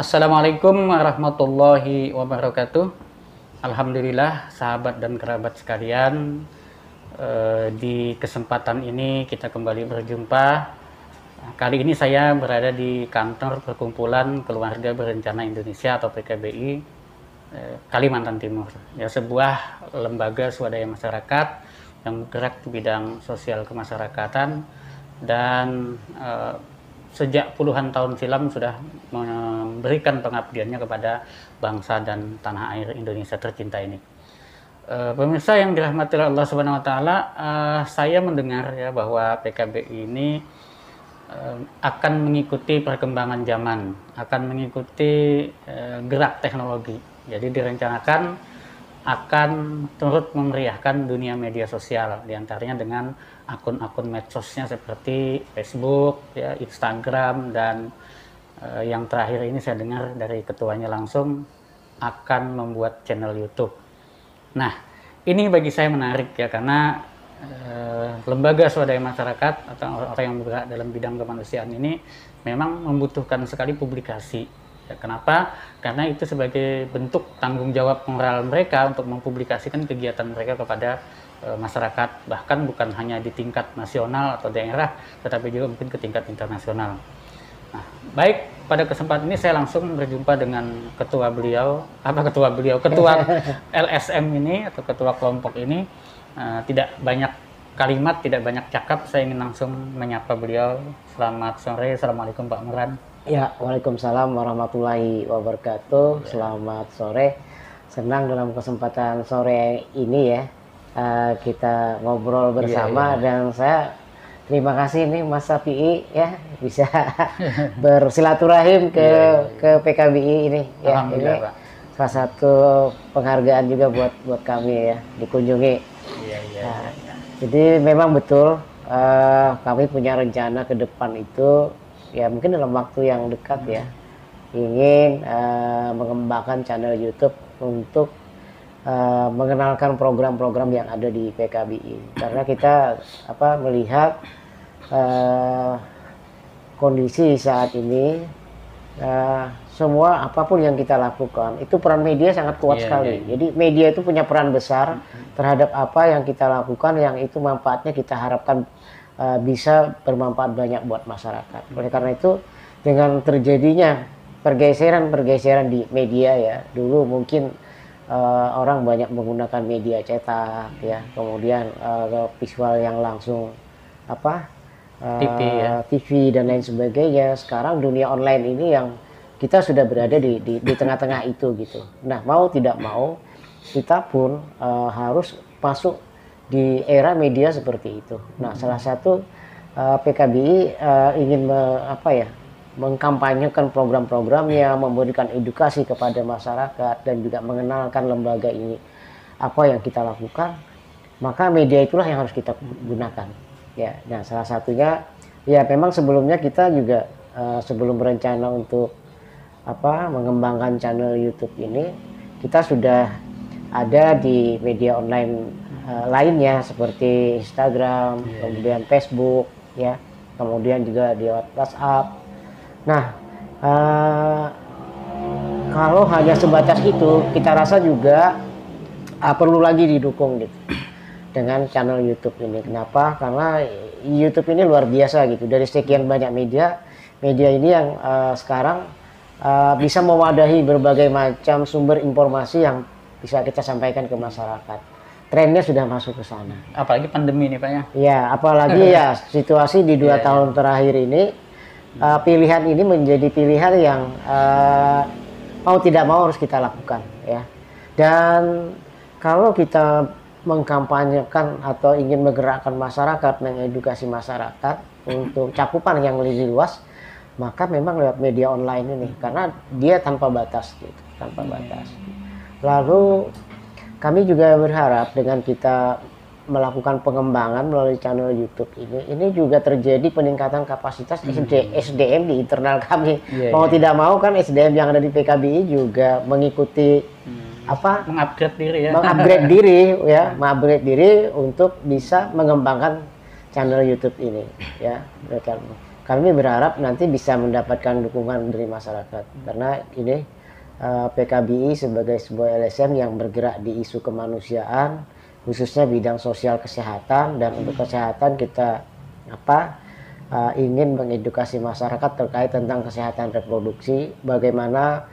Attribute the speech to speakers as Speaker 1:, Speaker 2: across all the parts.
Speaker 1: Assalamualaikum warahmatullahi wabarakatuh. Alhamdulillah sahabat dan kerabat sekalian, di kesempatan ini kita kembali berjumpa. Kali ini saya berada di kantor Perkumpulan Keluarga Berencana Indonesia atau PKBI Kalimantan Timur. Ya, sebuah lembaga swadaya masyarakat yang bergerak di bidang sosial kemasyarakatan dan sejak puluhan tahun silam sudah memberikan pengabdiannya kepada bangsa dan tanah air Indonesia tercinta ini. Pemirsa yang dirahmati Allah Subhanahu wa taala, saya mendengar ya bahwa PKBI ini akan mengikuti perkembangan zaman, akan mengikuti gerak teknologi. Jadi direncanakan akan turut memeriahkan dunia media sosial, diantaranya dengan akun-akun medsosnya seperti Facebook, ya, Instagram, dan yang terakhir ini saya dengar dari ketuanya langsung akan membuat channel YouTube. Nah, ini bagi saya menarik ya, karena lembaga swadaya masyarakat atau orang yang bergerak dalam bidang kemanusiaan ini memang membutuhkan sekali publikasi. Ya, kenapa? Karena itu sebagai bentuk tanggung jawab moral mereka untuk mempublikasikan kegiatan mereka kepada masyarakat, bahkan bukan hanya di tingkat nasional atau daerah, tetapi juga mungkin ke tingkat internasional. Nah, baik, pada kesempatan ini saya langsung berjumpa dengan ketua LSM ini atau ketua kelompok ini. Tidak banyak kalimat, tidak banyak cakap, saya ingin langsung menyapa beliau. Selamat sore, Assalamualaikum Pak Meran.
Speaker 2: Ya, waalaikumsalam warahmatullahi wabarakatuh. Selamat sore. Senang dalam kesempatan sore ini ya kita ngobrol bersama. Dan saya terima kasih nih Mas Safi'i ya bisa bersilaturahim ke PKBI ini ya. Ini
Speaker 1: Pak.
Speaker 2: salah satu penghargaan juga buat kami ya dikunjungi. Jadi memang betul kami punya rencana ke depan itu. Ya mungkin dalam waktu yang dekat ya ingin mengembangkan channel YouTube untuk mengenalkan program-program yang ada di PKBI, karena kita melihat kondisi saat ini semua apapun yang kita lakukan itu peran media sangat kuat sekali. Jadi media itu punya peran besar terhadap apa yang kita lakukan, yang itu manfaatnya kita harapkan bisa bermanfaat banyak buat masyarakat. Oleh karena itu, dengan terjadinya pergeseran di media ya, dulu mungkin orang banyak menggunakan media cetak ya, kemudian visual yang langsung TV dan lain sebagainya. Sekarang dunia online ini yang kita sudah berada di tengah-tengah itu gitu. Nah, mau tidak mau kita pun harus masuk di era media seperti itu. Nah, salah satu PKBI ingin mengkampanyekan program-programnya, memberikan edukasi kepada masyarakat dan juga mengenalkan lembaga ini apa yang kita lakukan. Maka media itulah yang harus kita gunakan. Ya, nah salah satunya ya memang sebelumnya kita juga sebelum berencana untuk mengembangkan channel YouTube ini, kita sudah ada di media online lainnya seperti Instagram, kemudian Facebook, ya, kemudian juga di WhatsApp. Nah, kalau hanya sebatas itu, kita rasa juga perlu lagi didukung gitu dengan channel YouTube ini. Kenapa? Karena YouTube ini luar biasa gitu. Dari sekian banyak media ini yang sekarang bisa mewadahi berbagai macam sumber informasi yang bisa kita sampaikan ke masyarakat. Trennya sudah masuk ke sana.
Speaker 1: Apalagi pandemi ini Pak ya.
Speaker 2: Ya, apalagi ya situasi di 2 tahun terakhir ini, pilihan ini menjadi pilihan yang mau tidak mau harus kita lakukan ya. Dan kalau kita mengkampanyekan atau ingin menggerakkan masyarakat, mengedukasi masyarakat untuk cakupan yang lebih luas, maka memang lewat media online ini, karena dia tanpa batas gitu, tanpa batas. Lalu kami juga berharap dengan kita melakukan pengembangan melalui channel YouTube ini juga terjadi peningkatan kapasitas SDM di internal kami. Mau tidak mau kan SDM yang ada di PKBI juga mengikuti
Speaker 1: mengupgrade diri ya.
Speaker 2: Mengupgrade diri untuk bisa mengembangkan channel YouTube ini ya. kami berharap nanti bisa mendapatkan dukungan dari masyarakat karena ini PKBI sebagai sebuah LSM yang bergerak di isu kemanusiaan, khususnya bidang sosial kesehatan, dan untuk kesehatan kita ingin mengedukasi masyarakat terkait tentang kesehatan reproduksi, bagaimana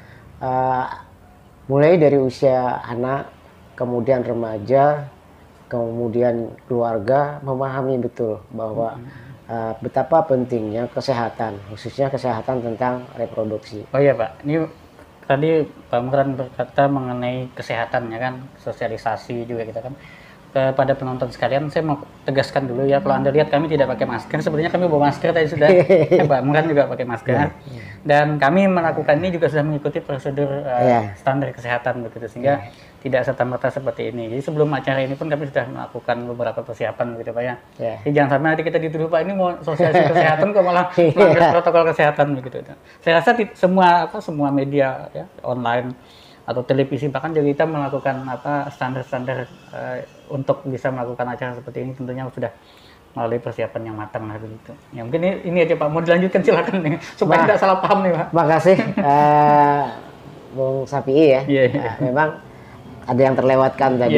Speaker 2: mulai dari usia anak, kemudian remaja, kemudian keluarga memahami betul bahwa betapa pentingnya kesehatan, khususnya kesehatan tentang reproduksi.
Speaker 1: Oh iya Pak, ini tadi Pak Mukran berkata mengenai kesehatan ya kan, sosialisasi juga kita kan. Kepada penonton sekalian, saya mau tegaskan dulu ya, kalau Anda lihat kami tidak pakai masker, sebenarnya kami bawa masker tadi sudah, Pak Mukran juga pakai masker, dan kami melakukan ini juga sudah mengikuti prosedur standar kesehatan begitu, sehingga tidak serta-merta seperti ini. Jadi sebelum acara ini pun kami sudah melakukan beberapa persiapan gitu Pak ya. Jadi jangan sampai nanti kita dituduh Pak ini mau sosialisasi kesehatan kok malah melanggar protokol kesehatan begitu. Saya rasa semua media ya, online atau televisi bahkan juga kita melakukan standar-standar untuk bisa melakukan acara seperti ini tentunya sudah melalui persiapan yang matang lah begitu. Ya mungkin ini aja Pak, mau dilanjutkan silakan nih supaya tidak salah paham nih Pak.
Speaker 2: Makasih Bung Sapi'i ya. Memang ada yang terlewatkan tadi,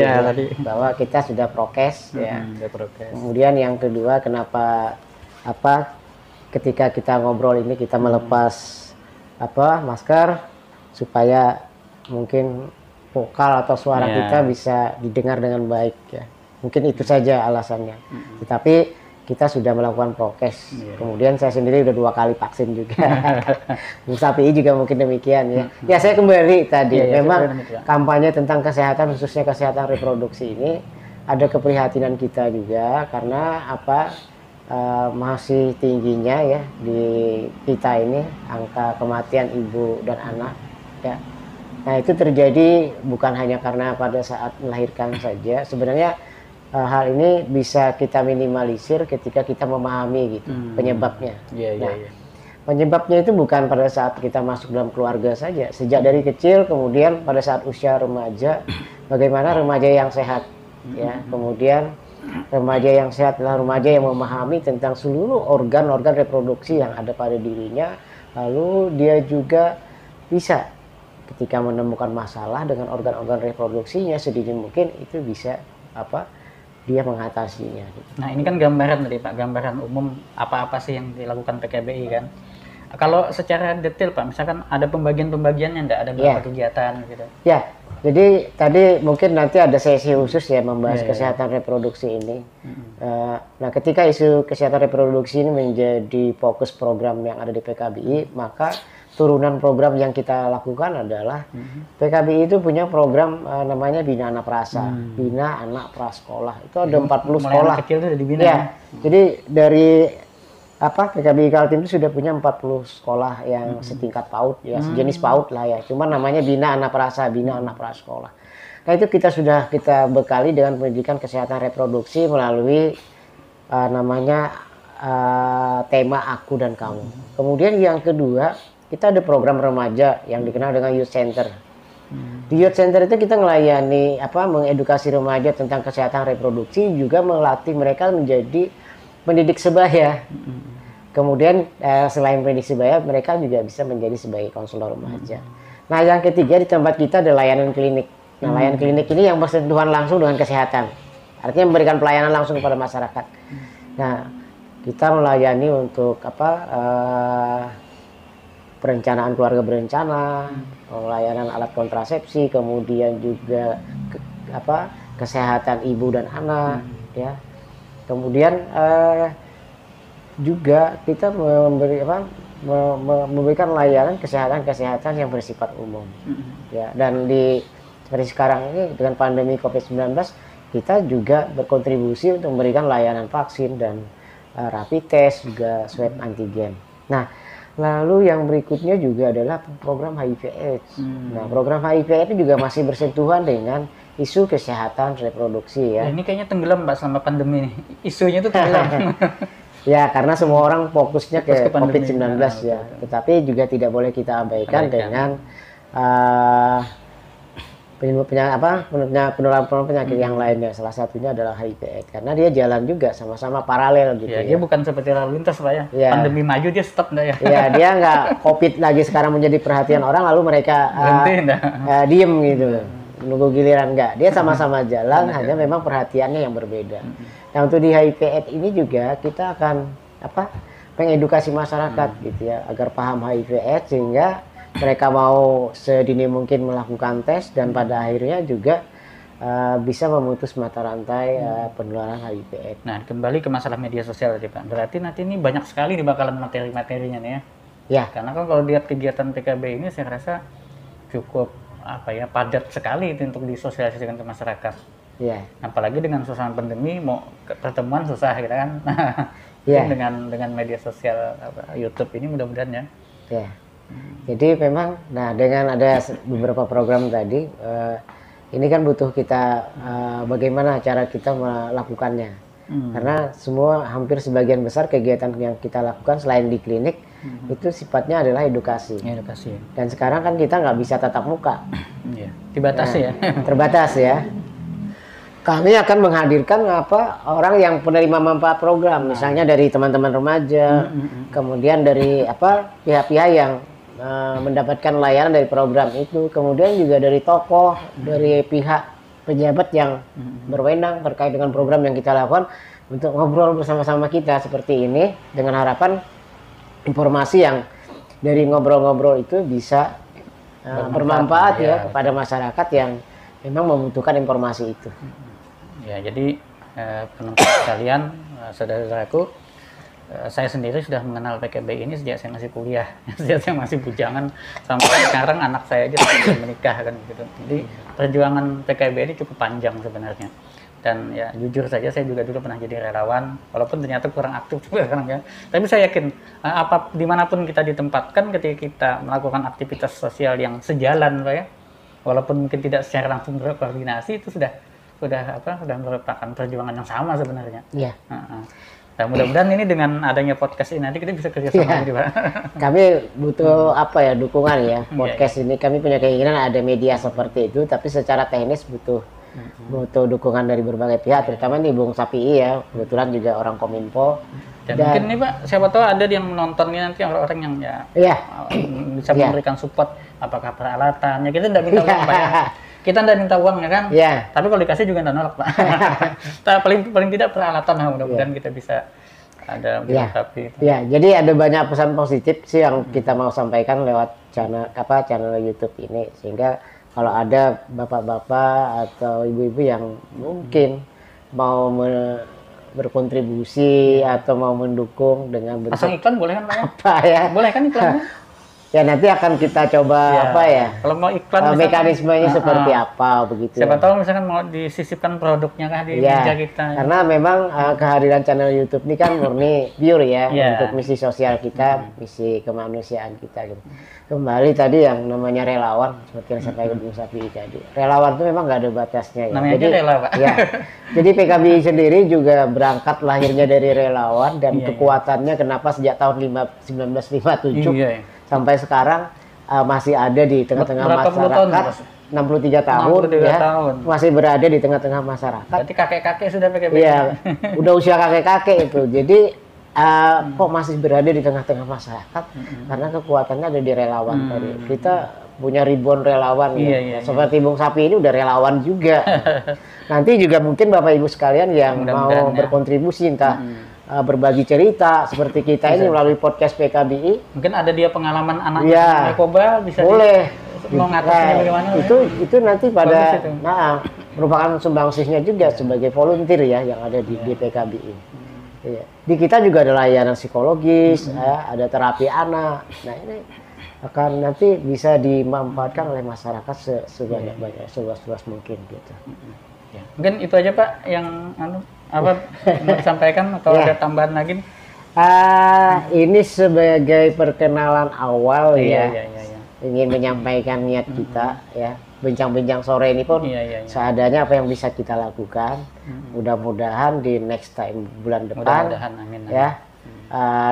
Speaker 2: bahwa kita sudah prokes ya. Kemudian yang kedua, kenapa ketika kita ngobrol ini kita melepas masker supaya mungkin vokal atau suara kita bisa didengar dengan baik ya. Mungkin itu saja alasannya. Tetapi kita sudah melakukan prokes. Kemudian saya sendiri udah 2 kali vaksin juga. Bung Sapi'i juga mungkin demikian ya. Ya saya kembali tadi. Memang kampanye tentang kesehatan, khususnya kesehatan reproduksi ini ada keprihatinan kita juga karena masih tingginya ya di kita ini angka kematian ibu dan anak ya. Nah itu terjadi bukan hanya karena pada saat melahirkan saja. Sebenarnya hal ini bisa kita minimalisir ketika kita memahami gitu penyebabnya. Penyebabnya itu bukan pada saat kita masuk dalam keluarga saja, sejak dari kecil, kemudian pada saat usia remaja, bagaimana remaja yang sehat ya. Kemudian remaja yang sehat adalah remaja yang memahami tentang seluruh organ-organ reproduksi yang ada pada dirinya, lalu dia juga bisa ketika menemukan masalah dengan organ-organ reproduksinya sedini mungkin itu bisa dia mengatasinya.
Speaker 1: Nah ini kan gambaran tadi Pak, gambaran umum apa-apa sih yang dilakukan PKBI kan. Kalau secara detail Pak, misalkan ada pembagian-pembagiannya enggak, ada berapa kegiatan gitu?
Speaker 2: Ya, jadi tadi mungkin nanti ada sesi khusus ya membahas kesehatan reproduksi ini. Nah ketika isu kesehatan reproduksi ini menjadi fokus program yang ada di PKBI, maka turunan program yang kita lakukan adalah PKBI itu punya program namanya Bina Anak Prasa, Bina Anak Prasekolah. Itu ada 40 sekolah.
Speaker 1: Kecil itu udah dibina.
Speaker 2: Ya. Jadi dari PKBI Kaltim itu sudah punya 40 sekolah yang setingkat PAUD ya, sejenis PAUD lah ya. Cuma namanya Bina Anak Prasa, Bina Anak Prasekolah. Nah itu kita bekali dengan pendidikan kesehatan reproduksi melalui namanya tema Aku dan Kamu. Kemudian yang kedua, kita ada program remaja yang dikenal dengan Youth Center. Di Youth Center itu kita melayani mengedukasi remaja tentang kesehatan reproduksi, juga melatih mereka menjadi pendidik sebaya. Kemudian selain pendidik sebaya, mereka juga bisa menjadi sebagai konselor remaja. Nah, yang ketiga di tempat kita ada layanan klinik. Nah, layanan klinik ini yang bersentuhan langsung dengan kesehatan. Artinya memberikan pelayanan langsung kepada masyarakat. Nah, kita melayani untuk perencanaan keluarga berencana, layanan alat kontrasepsi, kemudian juga kesehatan ibu dan anak, ya. Kemudian juga kita memberikan layanan kesehatan yang bersifat umum, ya. Dan seperti sekarang ini dengan pandemi COVID-19, kita juga berkontribusi untuk memberikan layanan vaksin dan rapid test, juga swab antigen. Nah, lalu yang berikutnya juga adalah program HIV/AIDS. Nah, program HIV/AIDS itu juga masih bersentuhan dengan isu kesehatan reproduksi ya.
Speaker 1: Nah, ini kayaknya tenggelam Pak selama pandemi nih. Isunya itu tenggelam.
Speaker 2: Ya, karena semua orang fokusnya ke COVID-19 ya. Tetapi juga tidak boleh kita abaikan dengan penularan penyakit yang lainnya. Salah satunya adalah HIV/AIDS karena dia jalan juga sama-sama paralel gitu
Speaker 1: ya.
Speaker 2: ya.
Speaker 1: Dia bukan seperti lalu lintas Pak ya.
Speaker 2: Ya.
Speaker 1: Pandemi maju dia stop enggak ya?
Speaker 2: Ya, dia nggak COVID lagi sekarang menjadi perhatian orang lalu mereka diem gitu. Menunggu giliran enggak. Dia sama-sama jalan, hanya memang perhatiannya yang berbeda. Nah, untuk di HIV/AIDS ini juga kita akan mengedukasi masyarakat gitu ya agar paham HIV/AIDS sehingga mereka mau sedini mungkin melakukan tes dan pada akhirnya juga bisa memutus mata rantai penularan HIV/AIDS.
Speaker 1: Nah, kembali ke masalah media sosial tadi Pak. Berarti nanti ini banyak sekali di bakalan materi-materinya nih ya.
Speaker 2: Ya.
Speaker 1: Karena kan kalau lihat kegiatan PKB ini saya rasa cukup padat sekali itu untuk disosialisasikan ke masyarakat.
Speaker 2: Ya.
Speaker 1: Apalagi dengan suasana pandemi mau pertemuan susah gitu kan.
Speaker 2: Ya.
Speaker 1: dengan media sosial YouTube ini mudah-mudahan ya.
Speaker 2: Ya. Jadi memang, dengan ada beberapa program tadi, ini kan butuh kita bagaimana cara kita melakukannya. Karena hampir sebagian besar kegiatan yang kita lakukan selain di klinik, itu sifatnya adalah edukasi.
Speaker 1: Edukasi.
Speaker 2: Dan sekarang kan kita nggak bisa tatap muka.
Speaker 1: Iya. Dibatasi ya.
Speaker 2: Terbatas ya. Kami akan menghadirkan orang yang penerima manfaat program, misalnya dari teman-teman remaja, kemudian dari pihak-pihak yang mendapatkan layanan dari program itu, kemudian juga dari tokoh, dari pihak pejabat yang berwenang terkait dengan program yang kita lakukan untuk ngobrol bersama-sama kita seperti ini dengan harapan informasi yang dari ngobrol-ngobrol itu bisa bermanfaat ya kepada masyarakat yang memang membutuhkan informasi itu.
Speaker 1: Ya, jadi penonton sekalian, saudara-saudaraku, saya sendiri sudah mengenal PKB ini sejak saya masih kuliah, sejak saya masih bujangan sampai sekarang anak saya aja sudah menikah kan gitu. Jadi perjuangan PKB ini cukup panjang sebenarnya. Dan ya jujur saja saya juga dulu pernah jadi relawan, walaupun ternyata kurang aktif sekarang ya. Tapi saya yakin dimanapun kita ditempatkan ketika kita melakukan aktivitas sosial yang sejalan, Pak ya, walaupun mungkin tidak secara langsung berkoordinasi, itu sudah merupakan perjuangan yang sama sebenarnya.
Speaker 2: Iya.
Speaker 1: Nah, mudah-mudahan ini dengan adanya podcast ini nanti kita bisa kerjasama lagi, Pak.
Speaker 2: Kami butuh dukungan ya. Podcast ini kami punya keinginan ada media seperti itu, tapi secara teknis butuh dukungan dari berbagai pihak, terutama nih Bung Sapii ya, kebetulan juga orang Kominfo.
Speaker 1: Dan mungkin nih Pak, siapa tahu ada yang menontonnya nanti orang-orang yang bisa memberikan support, apakah peralatannya, kita tidak minta uang Pak ya. Kita tidak minta uang ya kan, tapi kalau dikasih juga tidak nolak Pak. paling tidak peralatan, mudah-mudahan kita bisa ada dilengkapi.
Speaker 2: Ya, jadi ada banyak pesan positif sih yang kita mau sampaikan lewat channel YouTube ini, sehingga kalau ada bapak-bapak atau ibu-ibu yang mungkin mau berkontribusi atau mau mendukung dengan bentuk
Speaker 1: pasang iklan boleh kan Pak ya?
Speaker 2: ya?
Speaker 1: Boleh kan iklan?
Speaker 2: Ya nanti akan kita coba
Speaker 1: kalau mau iklan
Speaker 2: mekanismenya seperti apa begitu.
Speaker 1: Siapa tahu misalkan mau disisipkan produknya kah di meja kita.
Speaker 2: Karena memang kehadiran channel YouTube ini kan murni pure ya untuk misi sosial kita, misi kemanusiaan kita gitu. Kembali tadi yang namanya relawan seperti yang saya Bung Sapii tadi. Relawan itu memang nggak ada batasnya ya.
Speaker 1: Namanya jadi rela, Pak.
Speaker 2: Ya. Jadi PKBI sendiri juga berangkat lahirnya dari relawan dan kekuatannya kenapa sejak tahun 1957 sampai sekarang masih ada di tengah-tengah masyarakat. 63 tahun tahun. Masih berada di tengah-tengah masyarakat.
Speaker 1: Berarti kakek-kakek sudah PKB.
Speaker 2: Iya, udah usia kakek-kakek itu. Jadi kok masih berada di tengah-tengah masyarakat karena kekuatannya ada di relawan tadi. Kita punya ribuan relawan seperti Bung Sapii ini udah relawan juga. Nanti juga mungkin Bapak Ibu sekalian yang mau berkontribusi entah berbagi cerita seperti kita ini melalui podcast PKBI.
Speaker 1: Mungkin ada dia pengalaman anaknya narkoba bisa
Speaker 2: boleh
Speaker 1: mau ngatasinnya bagaimana?
Speaker 2: Itu nanti pada merupakan sumbangsihnya juga sebagai volunteer ya yang ada di PKBI. Iya. Di kita juga ada layanan psikologis, ada terapi anak. Nah ini akan nanti bisa dimanfaatkan oleh masyarakat sebanyak-banyak, seluas-luas mungkin gitu.
Speaker 1: Ya. Mungkin itu aja Pak yang mau disampaikan atau ada tambahan lagi?
Speaker 2: Ini sebagai perkenalan awal ya. Ingin menyampaikan niat kita ya. Bincang-bincang sore ini pun seadanya apa yang bisa kita lakukan. Mudah-mudahan di next time bulan depan
Speaker 1: amin.
Speaker 2: Ya.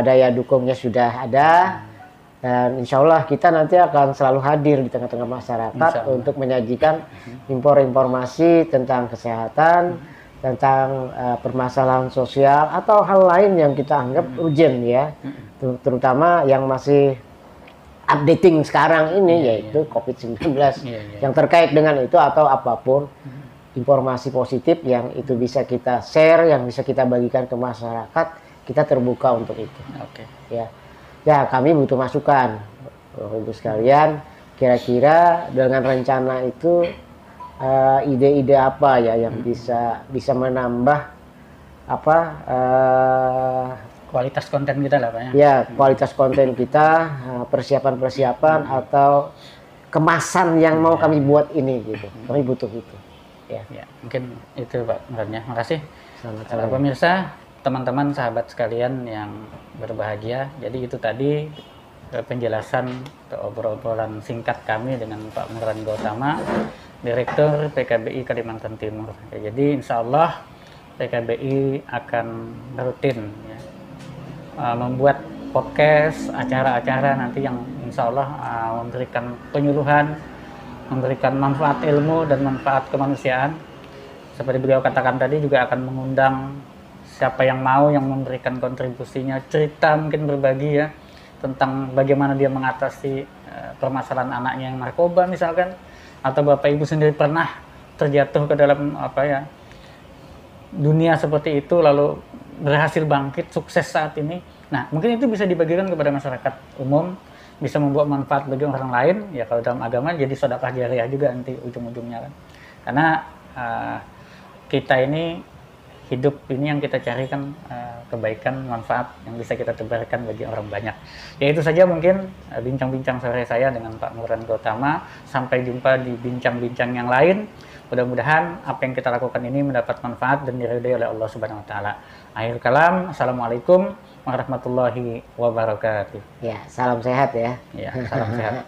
Speaker 2: Daya dukungnya sudah ada. Dan insya Allah kita nanti akan selalu hadir di tengah-tengah masyarakat untuk menyajikan informasi tentang kesehatan, tentang permasalahan sosial atau hal lain yang kita anggap urgent ya, terutama yang masih updating sekarang ini yaitu COVID-19 yang terkait dengan itu atau apapun informasi positif yang itu bisa kita share, yang bisa kita bagikan ke masyarakat, kita terbuka untuk itu. Ya, kami butuh masukan, Ibu sekalian. Kira-kira dengan rencana itu ide-ide apa ya yang bisa menambah
Speaker 1: kualitas konten kita lah Pak ya.
Speaker 2: Ya, kualitas konten kita, persiapan atau kemasan yang mau kami buat ini gitu. Kami butuh itu.
Speaker 1: Ya, mungkin itu Pak Muradnya. Makasih.
Speaker 2: Sama-sama.
Speaker 1: Pemirsa, teman-teman, sahabat sekalian yang berbahagia. Jadi itu tadi penjelasan atau obrolan singkat kami dengan Pak Murad Gautama, Direktur PKBI Kalimantan Timur. Jadi insya Allah PKBI akan rutin ya, membuat podcast, acara-acara nanti yang insya Allah memberikan penyuluhan, memberikan manfaat ilmu dan manfaat kemanusiaan. Seperti beliau katakan tadi, juga akan mengundang siapa yang mau yang memberikan kontribusinya, cerita mungkin berbagi ya tentang bagaimana dia mengatasi permasalahan anaknya yang narkoba misalkan, atau Bapak Ibu sendiri pernah terjatuh ke dalam dunia seperti itu lalu berhasil bangkit sukses saat ini. Nah, mungkin itu bisa dibagikan kepada masyarakat umum, bisa membuat manfaat bagi orang lain ya. Kalau dalam agama jadi sedekah jariah juga nanti ujung-ujungnya kan, karena kita ini hidup ini yang kita cari kan kebaikan, manfaat yang bisa kita tebarkan bagi orang banyak. Ya itu saja mungkin bincang-bincang sore saya dengan Pak Murad Gautama. Sampai jumpa di bincang-bincang yang lain. Mudah-mudahan apa yang kita lakukan ini mendapat manfaat dan diridhai oleh Allah Subhanahu wa taala. Akhir kalam, Assalamualaikum warahmatullahi wabarakatuh.
Speaker 2: Ya, salam sehat ya.
Speaker 1: Ya, salam sehat.